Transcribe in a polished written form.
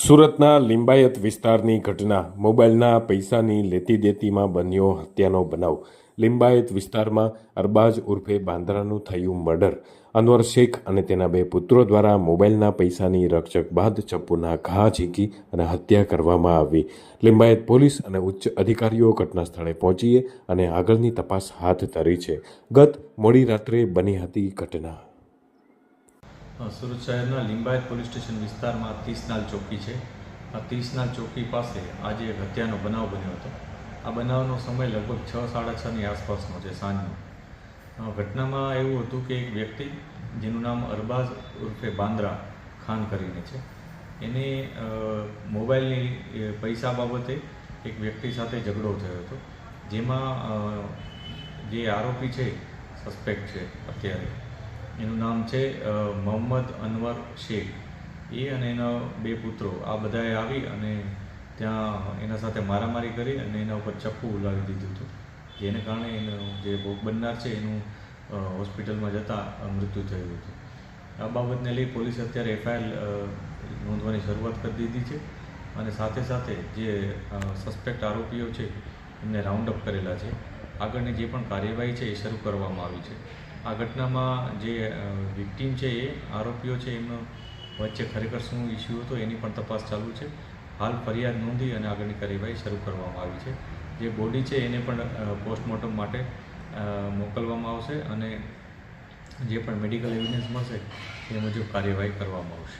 સુરતના લિંબાયત વિસ્તારની ઘટના મોબાઈલના પૈસાની લેતી દેતીમાં બન્યો હત્યાનો બનાવ। લિંબાયત વિસ્તારમાં અરબાઝ ઉર્ફે બાંદ્રાનું થયું મર્ડર। અનવર શેખ અને તેના બે પુત્રો દ્વારા મોબાઈલના પૈસાની રકઝક બાદ ચપ્પુના ઘા ઝીંકી અને હત્યા કરવામાં આવી। લિંબાયત પોલીસ અને ઉચ્ચ અધિકારીઓ ઘટના સ્થળે પહોંચી અને આગળની તપાસ હાથ ધરી છે। ગત મોડી રાત્રે બની હતી ઘટના। સુરત શહેરના લિંબાયત પોલીસ સ્ટેશન વિસ્તારમાં 30 નાલ ચોકી છે। આ 30 નાલ ચોકી પાસે આજે એક હત્યાનો બનાવ બન્યો હતો। આ બનાવનો સમય લગભગ 6:30ની આસપાસનો છે, સાંજનો। ઘટનામાં એવું હતું કે એક વ્યક્તિ જેનું નામ અરબાઝ ઉર્ફે બાંદ્રા ખાન કરીને છે, એને મોબાઈલની પૈસા બાબતે એક વ્યક્તિ સાથે ઝઘડો થયો હતો, જેમાં જે આરોપી છે, સસ્પેક્ટ છે અત્યારે, એનું નામ છે મોહમ્મદ અનવર શેખ। એ અને એના બે પુત્રો આ બધાએ આવી અને ત્યાં એના સાથે મારામારી કરી અને એના ઉપર ચપ્પુ ઉલાવી દીધું હતું, જેને કારણે એનો જે ભોગ બનનાર છે એનું હોસ્પિટલમાં જતાં મૃત્યુ થયું હતું। આ બાબતને લઈ પોલીસે અત્યારે એફઆઈઆર નોંધવાની શરૂઆત કરી દીધી છે અને સાથે સાથે જે સસ્પેક્ટ આરોપીઓ છે એમને રાઉન્ડ અપ કરેલા છે। આગળની જે પણ કાર્યવાહી છે એ શરૂ કરવામાં આવી છે। આ ઘટનામાં જે વિક્ટીમ છે એ આરોપીઓ છે એમનો વચ્ચે ખરેખર શું ઇસ્યુ હતો એની પણ તપાસ ચાલુ છે। હાલ ફરિયાદ નોંધી અને આગળની કાર્યવાહી શરૂ કરવામાં આવી છે। જે બોડી છે એને પણ પોસ્ટમોર્ટમ માટે મોકલવામાં આવશે અને જે પણ મેડિકલ એવિડન્સ મળશે એ મુજબ કાર્યવાહી કરવામાં આવશે।